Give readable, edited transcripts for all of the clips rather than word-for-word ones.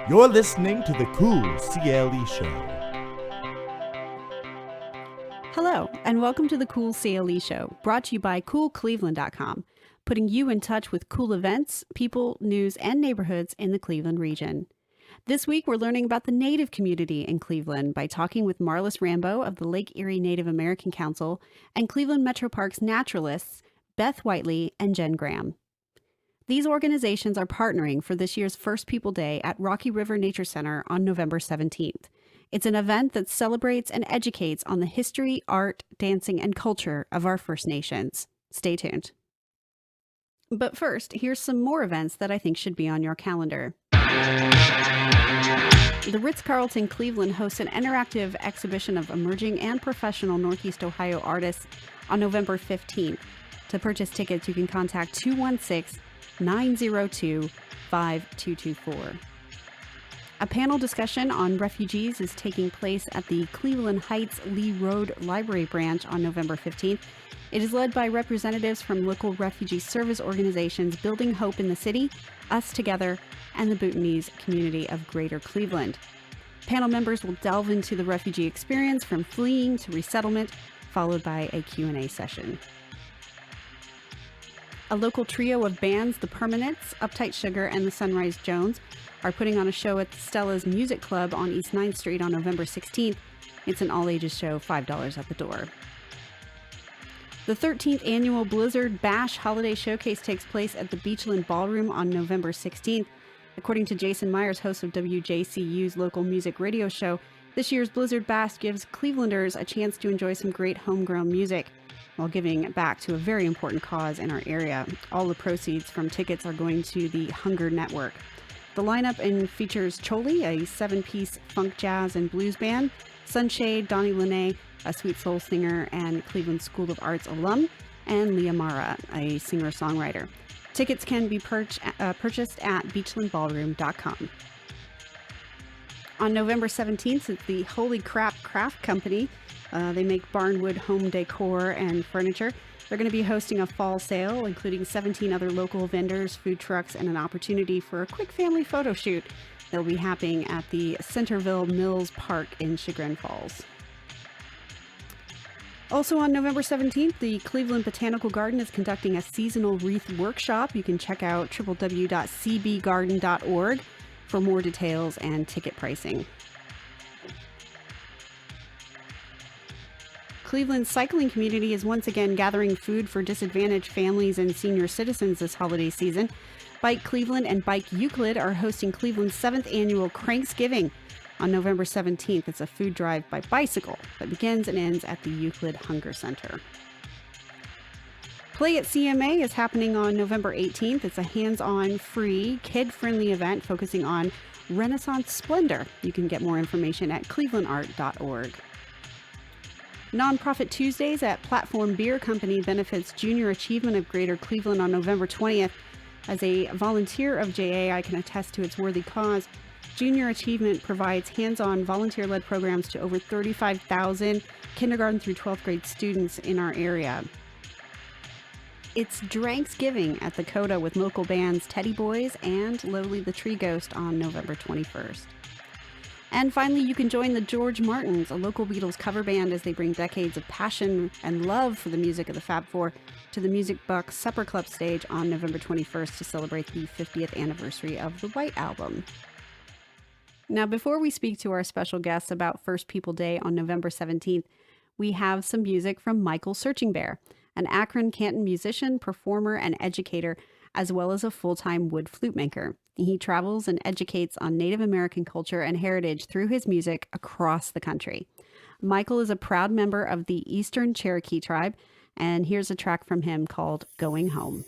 You're listening to the CoolCLE Show. Hello, and welcome to the CoolCLE Show, brought to you by CoolCleveland.com, putting you in touch with cool events, people, news, and neighborhoods in the Cleveland region. This week, we're learning about the Native community in Cleveland by talking with Marlys Rambeau of the Lake Erie Native American Council and Cleveland Metroparks naturalists Beth, Whiteley, and Jen Graham. These organizations are partnering for this year's First People Day at Rocky River Nature Center on November 17th. It's an event that celebrates and educates on the history, art, dancing, and culture of our First Nations. Stay tuned. But first, here's some more events that I think should be on your calendar. The Ritz-Carlton Cleveland hosts an interactive exhibition of emerging and professional Northeast Ohio artists on November 15th. To purchase tickets, you can contact 216-902-5224. A panel discussion on refugees is taking place at the Cleveland Heights Lee Road Library branch on November 15th. It is led by representatives from local refugee service organizations Building Hope in the City, Us Together, and the Bhutanese community of Greater Cleveland. Panel members will delve into the refugee experience from fleeing to resettlement, followed by a Q&A session. A local trio of bands, The Permanents, Uptight Sugar, and the Sunrise Jones, are putting on a show at Stella's Music Club on East 9th Street on November 16th. It's an all-ages show, $5 at the door. The 13th annual Blizzard Bash Holiday Showcase takes place at the Beachland Ballroom on November 16th. According to Jason Myers, host of WJCU's local music radio show, this year's Blizzard Bash gives Clevelanders a chance to enjoy some great homegrown music while giving back to a very important cause in our area. All the proceeds from tickets are going to the Hunger Network. The lineup features Choli, a 7-piece funk, jazz, and blues band, Sunshade, Donnie Lene, a sweet soul singer and Cleveland School of Arts alum, and Leah Mara, a singer-songwriter. Tickets can be purchased at beachlandballroom.com. On November 17th, it's the Holy Crap Craft Company. They make barnwood home decor and furniture. They're going to be hosting a fall sale, including 17 other local vendors, food trucks, and an opportunity for a quick family photo shoot. They'll be happening at the Centerville Mills Park in Chagrin Falls. Also on November 17th, the Cleveland Botanical Garden is conducting a seasonal wreath workshop. You can check out www.cbgarden.org for more details and ticket pricing. Cleveland's cycling community is once again gathering food for disadvantaged families and senior citizens this holiday season. Bike Cleveland and Bike Euclid are hosting Cleveland's 7th annual Cranksgiving on November 17th. It's a food drive by bicycle that begins and ends at the Euclid Hunger Center. Play at CMA is happening on November 18th. It's a hands-on, free, kid-friendly event focusing on Renaissance splendor. You can get more information at clevelandart.org. Nonprofit Tuesdays at Platform Beer Company benefits Junior Achievement of Greater Cleveland on November 20th. As a volunteer of JA, I can attest to its worthy cause. Junior Achievement provides hands-on volunteer-led programs to over 35,000 kindergarten through 12th grade students in our area. It's Dranksgiving at the Coda with local bands Teddy Boys and Lowly the Tree Ghost on November 21st. And finally, you can join the George Martins, a local Beatles cover band, as they bring decades of passion and love for the music of the Fab Four to the Music Bucks Supper Club stage on November 21st to celebrate the 50th anniversary of the White Album. Now, before we speak to our special guests about First People Day on November 17th, we have some music from Michael Searching Bear, an Akron Canton musician, performer, and educator, as well as a full-time wood flute maker. He travels and educates on Native American culture and heritage through his music across the country. Michael is a proud member of the Eastern Cherokee tribe, and here's a track from him called Going Home.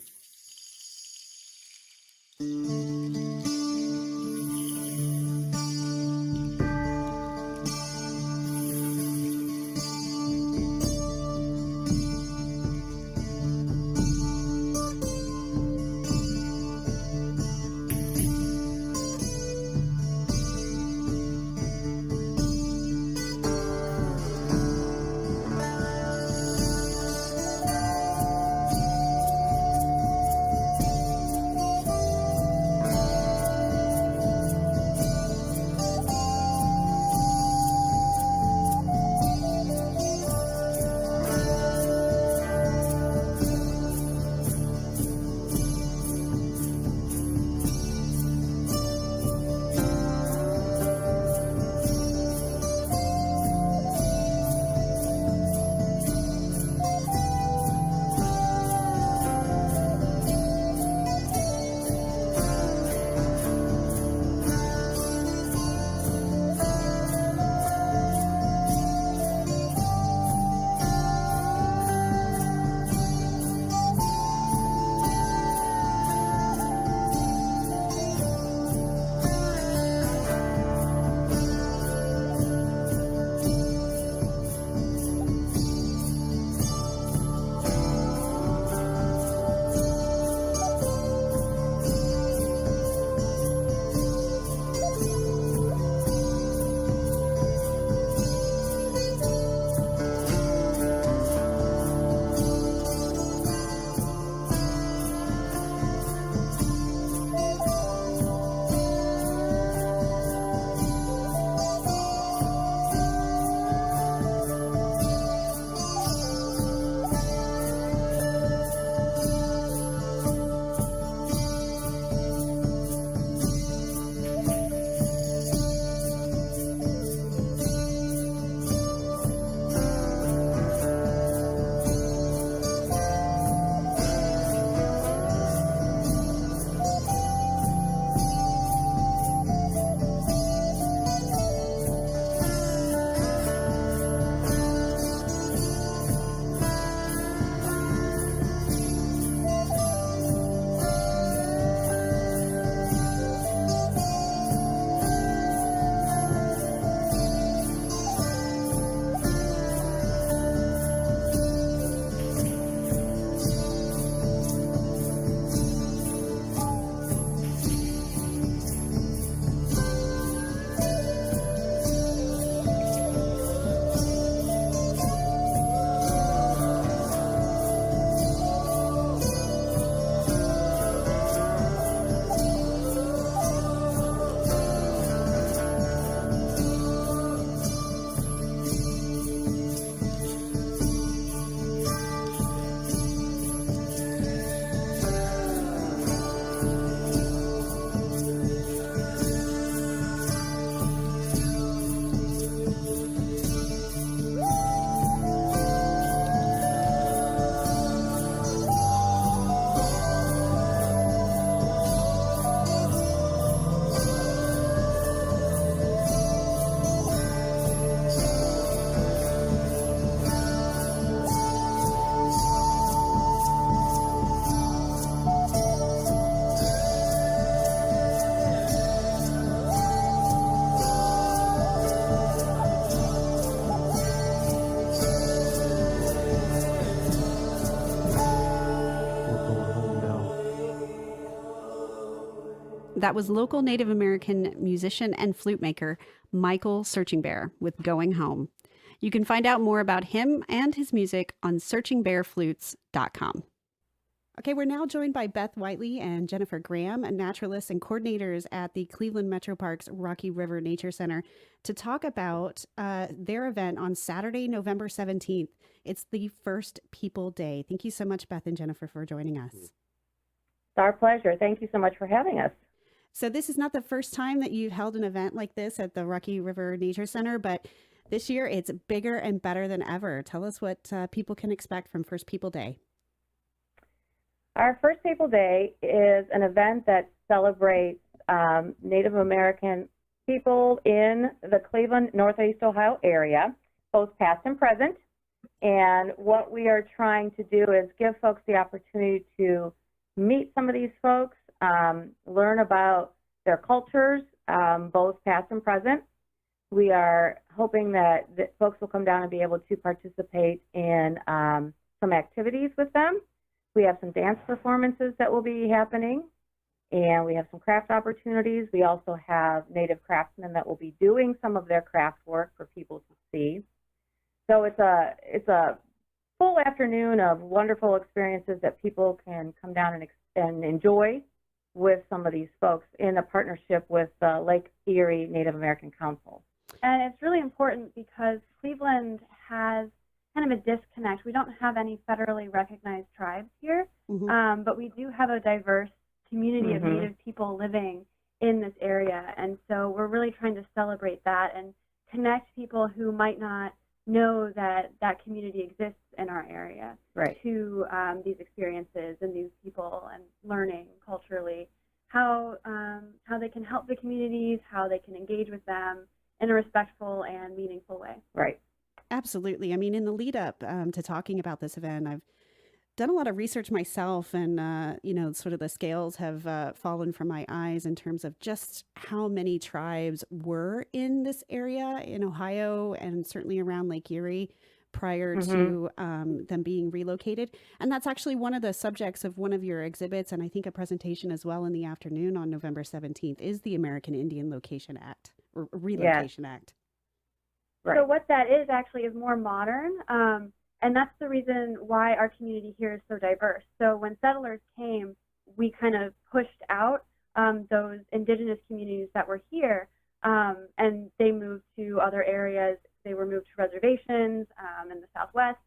That was local Native American musician and flute maker Michael Searching Bear with Going Home. You can find out more about him and his music on searchingbearflutes.com. Okay, we're now joined by Beth Whiteley and Jennifer Graham, naturalists and coordinators at the Cleveland Metroparks Rocky River Nature Center, to talk about their event on Saturday, November 17th. It's the First People Day. Thank you so much, Beth and Jennifer, for joining us. It's our pleasure. Thank you so much for having us. So this is not the first time that you've held an event like this at the Rocky River Nature Center, but this year it's bigger and better than ever. Tell us what people can expect from First People Day. Our First People Day is an event that celebrates Native American people in the Cleveland, Northeast Ohio area, both past and present. And what we are trying to do is give folks the opportunity to meet some of these folks, learn about their cultures, both past and present. We are hoping that folks will come down and be able to participate in some activities with them. We have some dance performances that will be happening, and we have some craft opportunities. We also have Native craftsmen that will be doing some of their craft work for people to see. So it's a full afternoon of wonderful experiences that people can come down and enjoy with some of these folks in a partnership with the Lake Erie Native American Council. And it's really important because Cleveland has kind of a disconnect. We don't have any federally recognized tribes here, but we do have a diverse community of Native people living in this area. And so we're really trying to celebrate that and connect people who might not know that that community exists in our area to these experiences and these people, and learning culturally how they can help the communities, how they can engage with them in a respectful and meaningful way. Right. Absolutely. I mean, in the lead up to talking about this event, I've done a lot of research myself, and, sort of the scales have fallen from my eyes in terms of just how many tribes were in this area in Ohio and certainly around Lake Erie prior to them being relocated. And that's actually one of the subjects of one of your exhibits, and I think a presentation as well in the afternoon on November 17th, is the American Indian Location Act, or Relocation Act. Right. So what that is actually is more modern, and that's the reason why our community here is so diverse. So when settlers came, we kind of pushed out those indigenous communities that were here, and they moved to other areas. They were moved to reservations in the Southwest,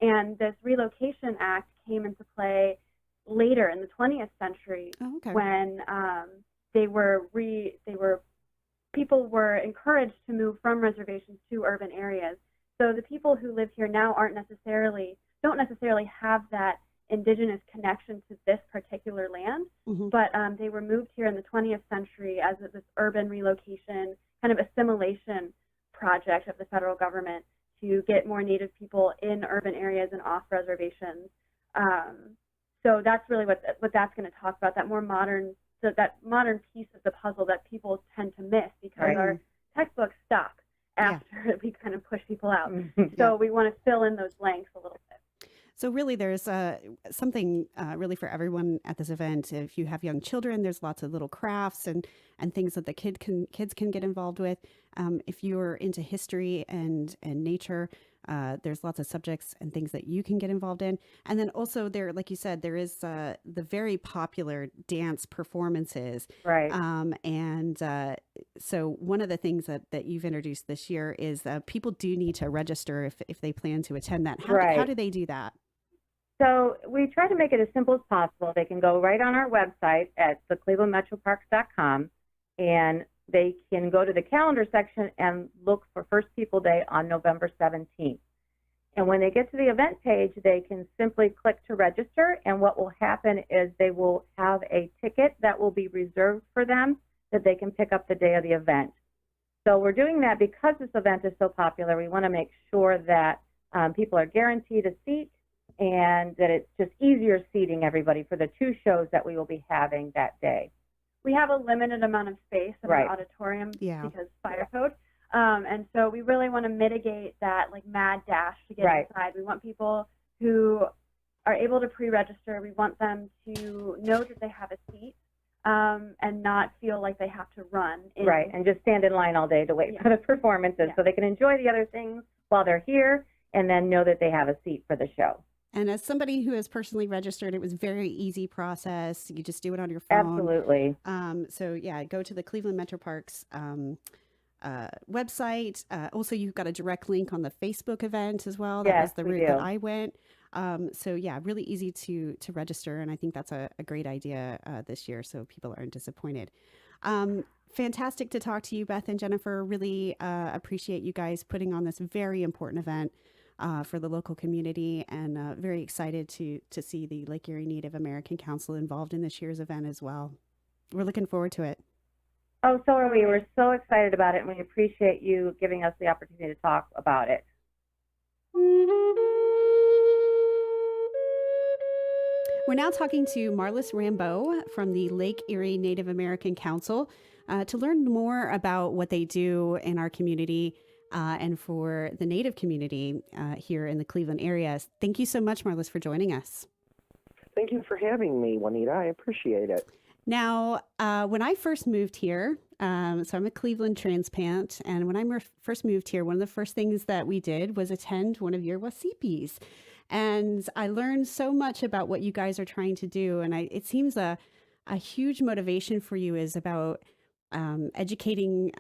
and this Relocation Act came into play later in the 20th century when people were encouraged to move from reservations to urban areas. So the people who live here now don't necessarily have that indigenous connection to this particular land, but they were moved here in the 20th century as this urban relocation, kind of assimilation project of the federal government to get more Native people in urban areas and off reservations. So that's really what that's going to talk about, that more modern. So that modern piece of the puzzle that people tend to miss because our textbooks stop after we kind of push people out. So we want to fill in those blanks a little bit. So really there's something really for everyone at this event. If you have young children, there's lots of little crafts and things that the kids can get involved with. If you're into history and nature, there's lots of subjects and things that you can get involved in. And then also there, like you said, there is the very popular dance performances. Right. So one of the things that you've introduced this year is people do need to register if they plan to attend that. How do they do that? So we try to make it as simple as possible. They can go right on our website at theclevelandmetroparks.com, and they can go to the calendar section and look for First People Day on November 17th. And when they get to the event page, they can simply click to register, and what will happen is they will have a ticket that will be reserved for them that they can pick up the day of the event. So we're doing that because this event is so popular. We want to make sure that people are guaranteed a seat, and that it's just easier seating everybody for the two shows that we will be having that day. We have a limited amount of space in our auditorium because fire code. And so we really want to mitigate that like mad dash to get inside. We want people who are able to pre-register. We want them to know that they have a seat. and not feel like they have to run. Right, and just stand in line all day to wait for the performances so they can enjoy the other things while they're here and then know that they have a seat for the show. And as somebody who has personally registered, it was a very easy process. You just do it on your phone. Absolutely. So yeah, go to the Cleveland Metroparks website. Also, you've got a direct link on the Facebook event as well. That was the route that I went. So yeah, really easy to register. And I think that's a great idea this year, so people aren't disappointed. Fantastic to talk to you, Beth and Jennifer. Really appreciate you guys putting on this very important event for the local community, and very excited to see the Lake Erie Native American Council involved in this year's event as well. We're looking forward to it. Oh, so are we. We're so excited about it, and we appreciate you giving us the opportunity to talk about it. We're now talking to Marlys Rambeau from the Lake Erie Native American Council to learn more about what they do in our community and for the Native community here in the Cleveland area. Thank you so much, Marlys, for joining us. Thank you for having me, Juanita. I appreciate it. Now, when I first moved here, so I'm a Cleveland transplant, and when I first moved here, one of the first things that we did was attend one of your wasipis. And I learned so much about what you guys are trying to do. And it seems a huge motivation for you is about educating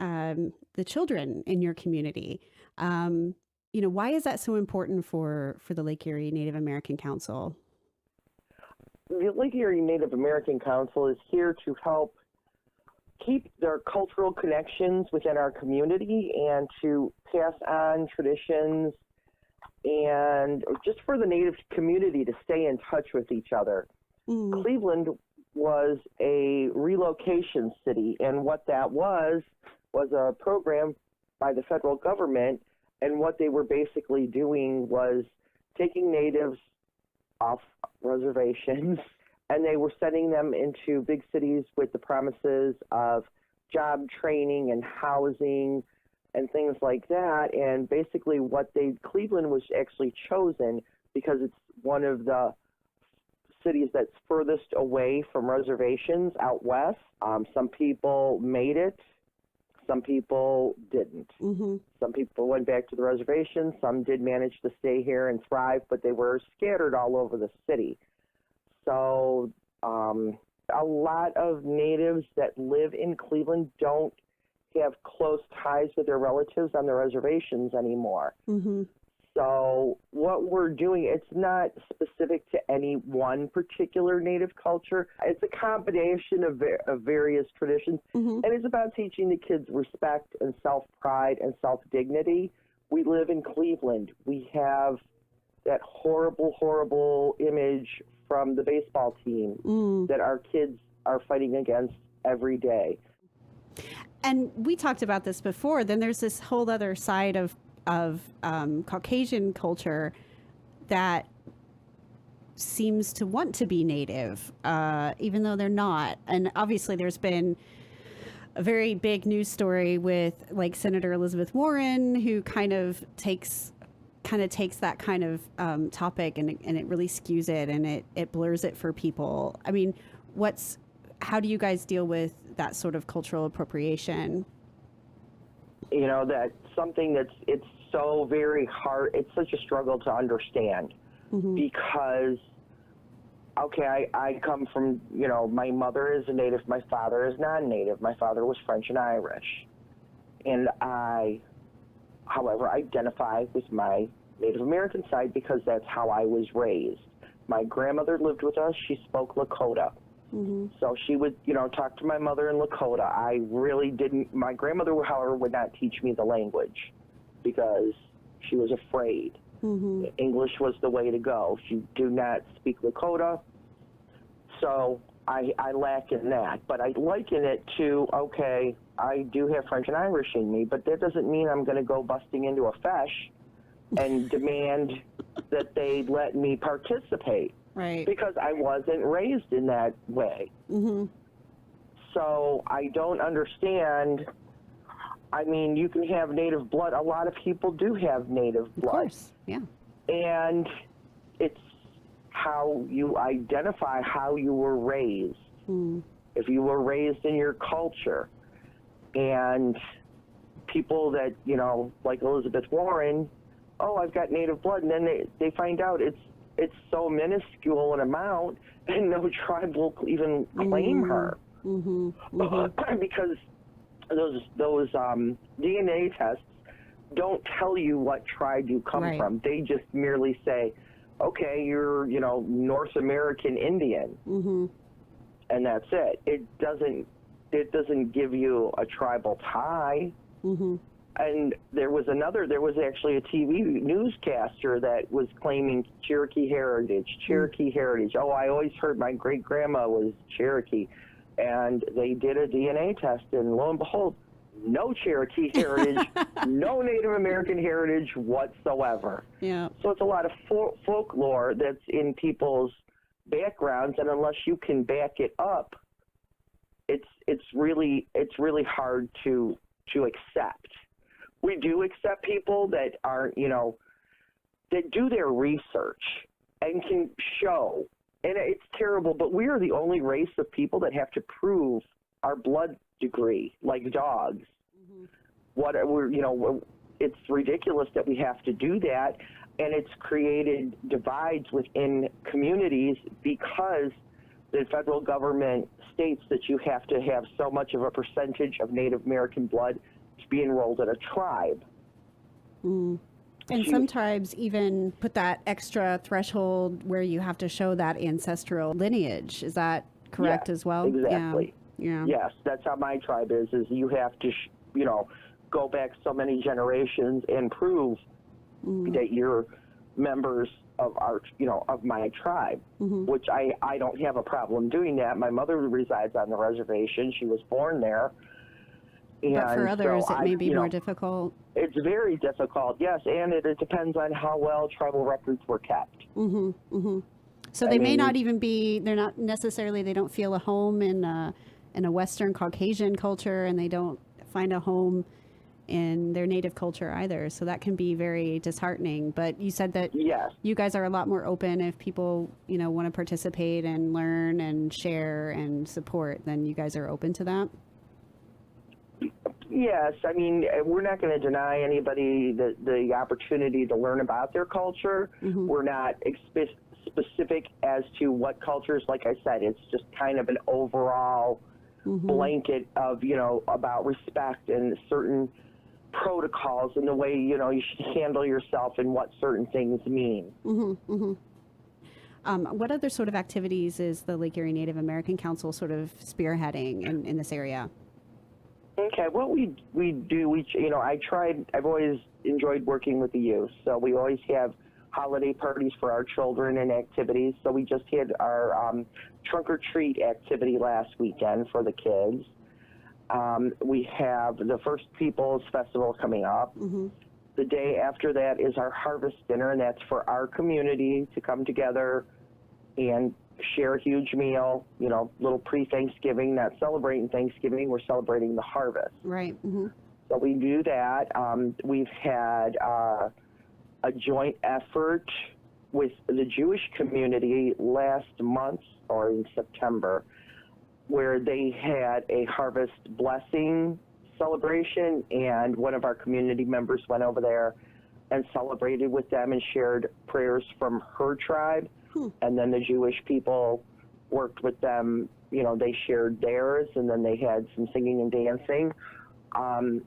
the children in your community. Why is that so important for the Lake Erie Native American Council? The Lake Erie Native American Council is here to help keep their cultural connections within our community and to pass on traditions, and just for the Native community to stay in touch with each other. Cleveland was a relocation city, and what that was a program by the federal government, and what they were basically doing was taking Natives off reservations, and they were sending them into big cities with the promises of job training and housing and things like that. And basically Cleveland was actually chosen because it's one of the cities that's furthest away from reservations out west. Some people made it, some people didn't. Some people went back to the reservation, some did manage to stay here and thrive, but they were scattered all over the city. So a lot of Natives that live in Cleveland don't have close ties with their relatives on the reservations anymore. So what we're doing, it's not specific to any one particular Native culture. It's a combination of various traditions, and it's about teaching the kids respect and self-pride and self-dignity. We live in Cleveland. We have that horrible, horrible image from the baseball team that our kids are fighting against every day. And we talked about this before. Then there's this whole other side of Caucasian culture that seems to want to be Native, even though they're not. And obviously there's been a very big news story with like Senator Elizabeth Warren, who kind of takes that kind of topic and it really skews it, and it blurs it for people. I mean, how do you guys deal with that sort of cultural appropriation? You know, that's something it's so very hard. It's such a struggle to understand because, okay, I come from, my mother is a Native, my father is non-Native. My father was French and Irish. And I, however, identify with my Native American side because that's how I was raised. My grandmother lived with us. She spoke Lakota. So she would, talk to my mother in Lakota. I really didn't. My grandmother, however, would not teach me the language because she was afraid. English was the way to go. She do not speak Lakota. So I lack in that. But I liken it to, okay, I do have French and Irish in me, but that doesn't mean I'm going to go busting into a fesh and demand that they let me participate. Right. Because I wasn't raised in that way. So I don't understand. I mean, you can have Native blood. A lot of people do have Native blood. Of course, yeah. And it's how you identify how you were raised. if you were raised in your culture. And people that, you know, like Elizabeth Warren, oh, I've got Native blood, and then they find out it's so minuscule an amount, and no tribe will even claim her. Because those DNA tests don't tell you what tribe you come from. They just merely say, okay, you're, you know, North American Indian, and that's it. It doesn't give you a tribal tie. And there was actually a TV newscaster that was claiming Cherokee heritage. Oh, I always heard my great grandma was Cherokee. And they did a DNA test, and lo and behold, no Cherokee heritage, no Native American heritage whatsoever. Yeah. So it's a lot of folklore that's in people's backgrounds, and unless you can back it up, it's really hard to accept. We do accept people that aren't, you know, that do their research and can show. And it's terrible, but we are the only race of people that have to prove our blood degree, like dogs. It's ridiculous that we have to do that, and it's created divides within communities because the federal government states that you have to have so much of a percentage of Native American blood to be enrolled in a tribe. And some tribes even put that extra threshold where you have to show that ancestral lineage. Is that correct as well? Exactly. Yeah. Yes, that's how my tribe is you have to, go back so many generations and prove that you're members of our, of my tribe, which I don't have a problem doing that. My mother resides on the reservation. She was born there. But for others, it may be more difficult. It's very difficult, yes, and it depends on how well tribal records were kept. So they may not even be, they don't feel a home in a Western Caucasian culture, and they don't find a home in their native culture either. So that can be very disheartening. But you said that you guys are a lot more open if people, want to participate and learn and share and support, then you guys are open to that? Yes, I mean, we're not going to deny anybody the opportunity to learn about their culture. We're not specific as to what cultures. Like I said, it's just kind of an overall blanket of, about respect and certain protocols and the way, you should handle yourself and what certain things mean. What other sort of activities is the Lake Erie Native American Council sort of spearheading in this area? Okay, what we do, I've always enjoyed working with the youth. So we always have holiday parties for our children and activities. So we just had our trunk or treat activity last weekend for the kids. We have the First Peoples Festival coming up. The day after that is our harvest dinner, and that's for our community to come together and share a huge meal, little pre-Thanksgiving, not celebrating Thanksgiving, we're celebrating the harvest. Right. So we do that. We've had a joint effort with the Jewish community last month or in September, where they had a harvest blessing celebration, and one of our community members went over there and celebrated with them and shared prayers from her tribe. And then the Jewish people worked with them, they shared theirs, and then they had some singing and dancing.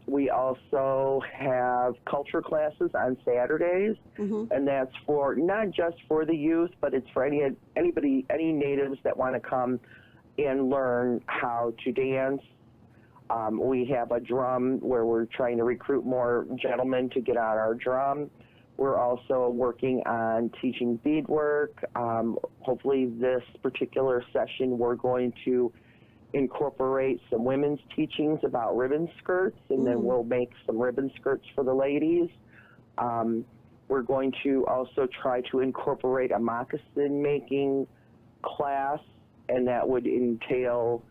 We also have culture classes on Saturdays, and that's for not just for the youth, but it's for any natives that want to come and learn how to dance. We have a drum where we're trying to recruit more gentlemen to get on our drum. We're also working on teaching beadwork. Hopefully this particular session we're going to incorporate some women's teachings about ribbon skirts, and then we'll make some ribbon skirts for the ladies. We're going to also try to incorporate a moccasin making class, and that would entail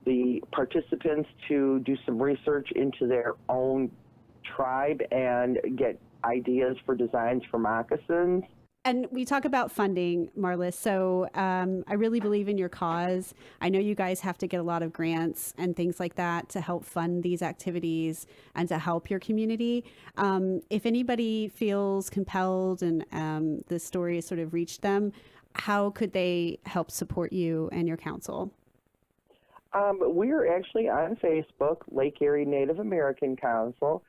the participants to do some research into their own tribe and get ideas for designs for moccasins. And we talk about funding, Marlys. So I really believe in your cause. I know you guys have to get a lot of grants and things like that to help fund these activities and to help your community. If anybody feels compelled and the story has sort of reached them, how could they help support you and your council? We're actually on Facebook, Lake Erie Native American Council,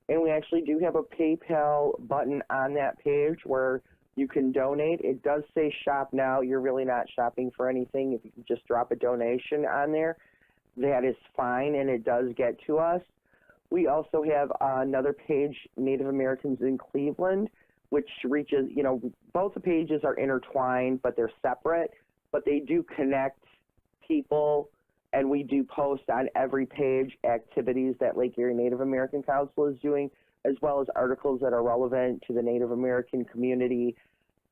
and we actually do have a PayPal button on that page where you can donate. It does say shop now. You're really not shopping for anything. If you can just drop a donation on there, that is fine, and it does get to us. We also have another page, Native Americans in Cleveland, which reaches, both the pages are intertwined, but they're separate, but they do connect people, and we do post on every page activities that Lake Erie Native American Council is doing, as well as articles that are relevant to the Native American community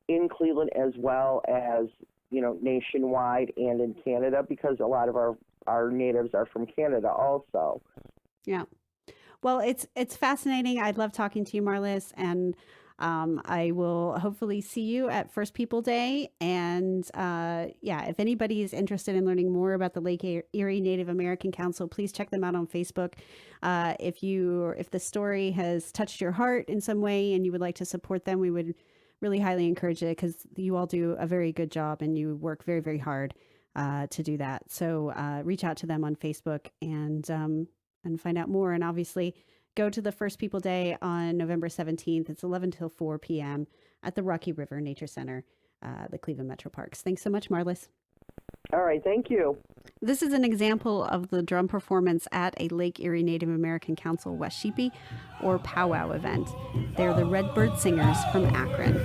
in Cleveland, as well as, nationwide and in Canada, because a lot of our natives are from Canada also. Yeah. Well, it's fascinating. I'd love talking to you, Marlys, and I will hopefully see you at First People Day. And if anybody is interested in learning more about the Lake Erie Native American Council, please check them out on Facebook. If the story has touched your heart in some way and you would like to support them, we would really highly encourage it, because you all do a very good job and you work very, very hard to do that. So reach out to them on Facebook and find out more. And obviously, go to the First People Day on November 17th. It's 11 till 4 p.m. at the Rocky River Nature Center, the Cleveland Metroparks. Thanks so much, Marlys. All right, thank you. This is an example of the drum performance at a Lake Erie Native American Council West Sheepy or powwow event. They're the Redbird Singers from Akron.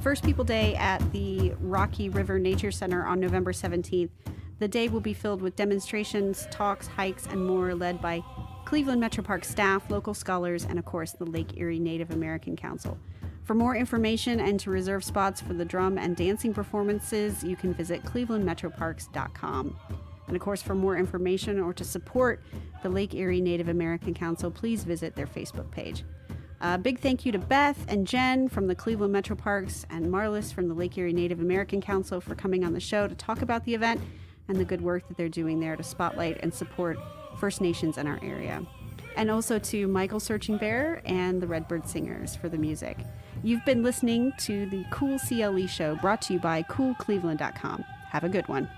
First People Day at the Rocky River Nature Center on November 17th. The day will be filled with demonstrations, talks, hikes, and more, led by Cleveland Metroparks staff, local scholars, and of course the Lake Erie Native American Council. For more information and to reserve spots for the drum and dancing performances, you can visit clevelandmetroparks.com. And of course, for more information or to support the Lake Erie Native American Council, please visit their Facebook page. Big thank you to Beth and Jen from the Cleveland Metroparks and Marlys from the Lake Erie Native American Council for coming on the show to talk about the event and the good work that they're doing there to spotlight and support First Nations in our area. And also to Michael Searching Bear and the Redbird Singers for the music. You've been listening to the CoolCLE show, brought to you by CoolCleveland.com. Have a good one.